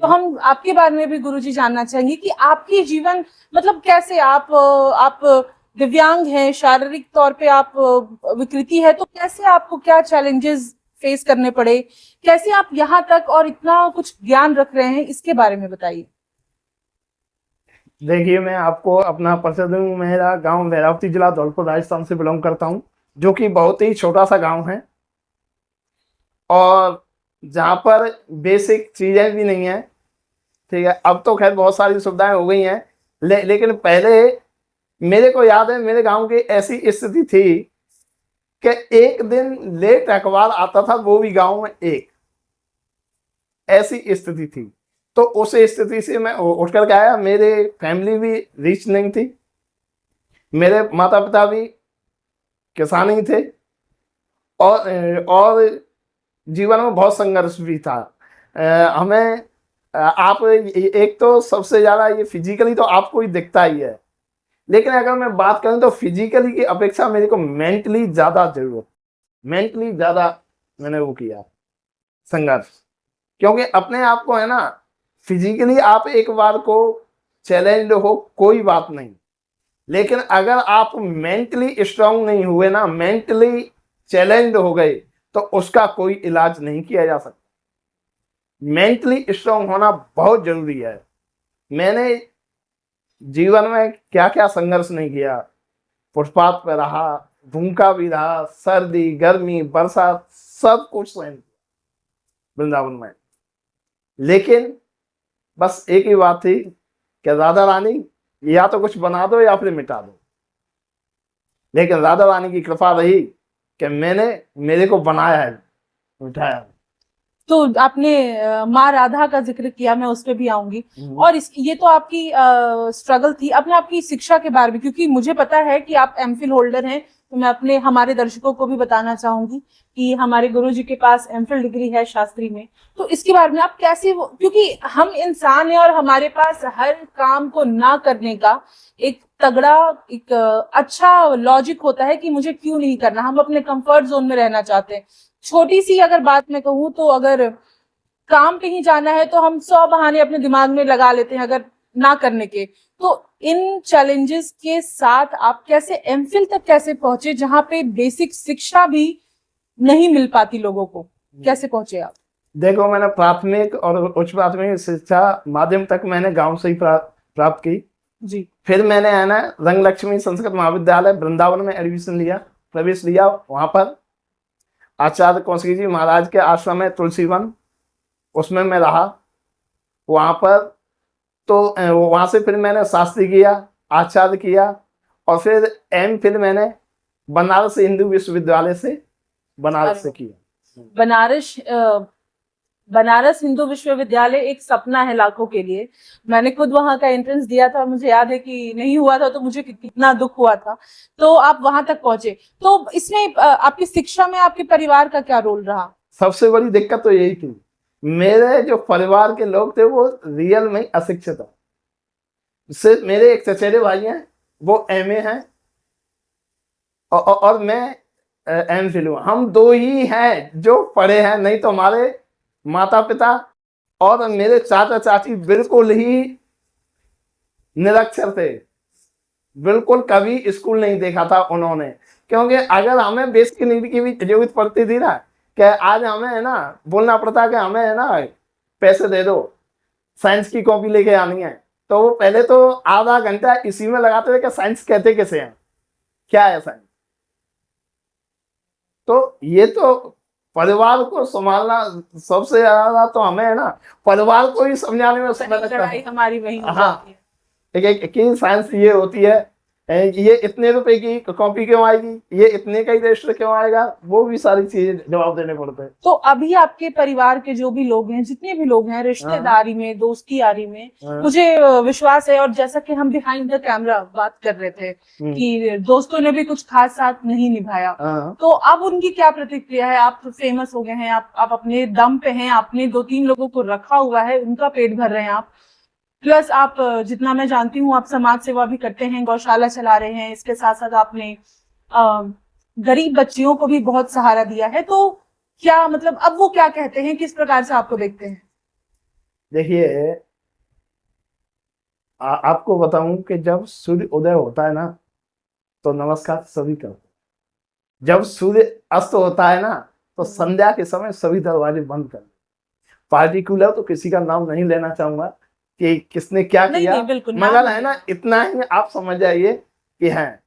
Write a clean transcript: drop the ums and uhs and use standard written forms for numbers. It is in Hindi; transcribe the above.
तो हम आपके बारे में भी गुरुजी जानना चाहेंगे कि आपकी जीवन मतलब कैसे आप दिव्यांग हैं, शारीरिक तौर पे आप विकृति है, तो कैसे आपको क्या चैलेंजेस फेस करने पड़े, कैसे आप यहाँ तक और इतना कुछ ज्ञान रख रहे हैं, इसके बारे में बताइए। देखिए, मैं आपको अपना परिचय दूं। मेरा गांव भैरवती, जिला धौलपुर, राजस्थान से बिलोंग करता हूं, जो कि बहुत ही छोटा सा गांव है और जहां पर बेसिक चीजें भी नहीं है। ठीक है, अब तो खैर बहुत सारी सुविधाएं हो गई हैं, लेकिन पहले मेरे को याद है, मेरे गांव की ऐसी स्थिति थी कि एक दिन लेट अखबार आता था, वो भी गांव में एक, ऐसी स्थिति थी। तो उस स्थिति से मैं उठ कर के आया। मेरे फैमिली भी रिच नहीं थी, मेरे माता पिता भी किसान ही थे और जीवन में बहुत संघर्ष भी था। हमें आप एक तो सबसे ज्यादा ये फिजिकली तो आपको ही दिखता ही है, लेकिन अगर मैं बात करूं तो फिजिकली की अपेक्षा मेरे को मेंटली ज्यादा जरूरत, मेंटली ज्यादा मैंने वो किया संघर्ष। क्योंकि अपने आप को है ना, फिजिकली आप एक बार को चैलेंज हो कोई बात नहीं, लेकिन अगर आप मेंटली स्ट्रांग नहीं हुए ना, मेंटली चैलेंज हो गए, तो उसका कोई इलाज नहीं किया जा सकता। मेंटली स्ट्रांग होना बहुत जरूरी है। मैंने जीवन में क्या क्या संघर्ष नहीं किया, फुटपाथ पर रहा, भूखा भी रहा, सर्दी गर्मी बरसात सब कुछ सहन किया वृंदावन में। लेकिन बस एक ही बात थी कि राधा रानी या तो कुछ बना दो या फिर मिटा दो। लेकिन राधा रानी की कृपा रही कि मेरे को बनाया है, मिटाया है। तो आपने माँ राधा का जिक्र किया, मैं उस पर भी आऊंगी। और ये तो आपकी स्ट्रगल थी। अब मैं आपकी शिक्षा के बारे में, क्योंकि मुझे पता है कि आप एमफिल होल्डर हैं, तो मैं हमारे दर्शकों को भी बताना चाहूंगी कि हमारे गुरुजी के पास एमफिल डिग्री है शास्त्री में। तो इसके बारे में आप कैसे, क्योंकि हम इंसान हैं और हमारे पास हर काम को ना करने का एक तगड़ा एक अच्छा लॉजिक होता है कि मुझे क्यों नहीं करना। हम अपने कंफर्ट जोन में रहना चाहते हैं। छोटी सी अगर बात मैं कहूँ तो अगर काम कहीं जाना है तो हम 100 बहाने अपने दिमाग में लगा लेते हैं अगर ना करने के। तो इन चैलेंजेस के साथ आप कैसे एमफिल तक कैसे पहुंचे, जहां पे बेसिक शिक्षा भी नहीं मिल पाती लोगों को, कैसे पहुंचे आप? देखो, मैंने प्राथमिक और उच्च प्राथमिक शिक्षा माध्यम तक मैंने गांव से ही प्राप्त की जी। फिर मैंने है ना रंग लक्ष्मी संस्कृत महाविद्यालय वृंदावन में एडमिशन लिया, प्रवेश लिया। वहां पर आचार्य कौशिक जी महाराज के आश्रम में तुलसी वन, उसमें मैं रहा वहां पर। तो वहां से फिर मैंने शास्त्री किया, आचार्य किया, और फिर एमफिल मैंने बनारस हिंदू विश्वविद्यालय से बनारस से किया। बनारस हिंदू विश्वविद्यालय एक सपना है लाखों के लिए। मैंने खुद वहां का एंट्रेंस दिया था, मुझे याद है कि नहीं हुआ था तो मुझे कितना दुख हुआ था। तो आप वहां तक पहुंचे, तो इसमें आपकी शिक्षा में आपके परिवार का क्या रोल रहा? सबसे बड़ी दिक्कत तो यही थी, मेरे जो परिवार के लोग थे वो रियल में अशिक्षित है। सिर्फ मेरे एक चचेरे भाई हैं, वो एमए हैं और मैं एमफिल हूँ। हम दो ही हैं जो पढ़े हैं, नहीं तो हमारे माता पिता और मेरे चाचा चाची बिल्कुल ही निरक्षर थे, बिल्कुल कभी स्कूल नहीं देखा था उन्होंने। क्योंकि अगर हमें बेसिक नीड की भी जरूरत पड़ती थी ना, कि आज हमें है ना बोलना पड़ता कि हमें है ना पैसे दे दो, साइंस की कॉपी लेके आनी है, तो वो पहले तो आधा घंटा इसी में लगाते थे कि साइंस कहते कैसे हैं, क्या है साइंस। तो ये तो परिवार को संभालना सबसे ज्यादा तो हमें है ना परिवार को ही समझाने में समय लगता है। हमारी वही हाँ, एक साइंस ये होती है, ये इतने रुपए की कॉपी क्यों आएगी, ये इतने का ही रजिस्टर क्यों आएगा, वो भी सारी चीजें जवाब देने पड़ते हैं। तो अभी आपके परिवार के जो भी लोग हैं, जितने भी लोग हैं रिश्तेदारी में, दोस्ती यारी में, मुझे विश्वास है, और जैसा कि हम बिहाइंड द कैमरा बात कर रहे थे कि दोस्तों ने भी कुछ खास साथ नहीं निभाया, तो अब उनकी क्या प्रतिक्रिया है? आप फेमस हो गए हैं, आप अपने दम पे हैं, आपने 2-3 लोगों को रखा हुआ है, उनका पेट भर रहे हैं आप, प्लस आप जितना मैं जानती हूँ आप समाज सेवा भी करते हैं, गौशाला चला रहे हैं, इसके साथ साथ आपने गरीब बच्चियों को भी बहुत सहारा दिया है। तो क्या मतलब अब वो क्या कहते हैं, किस प्रकार से आपको देखते हैं? देखिए, आपको बताऊं कि जब सूर्य उदय होता है ना तो नमस्कार सभी करते हैं। जब सूर्य अस्त होता है ना तो संध्या के समय सभी दरवाजे बंद कर। पार्टिकुलर तो किसी का नाम नहीं लेना चाहूंगा कि किसने क्या नहीं किया, नहीं बिल्कुल नाम मगर है नहीं ना लेना। इतना ही आप समझ जाइए कि है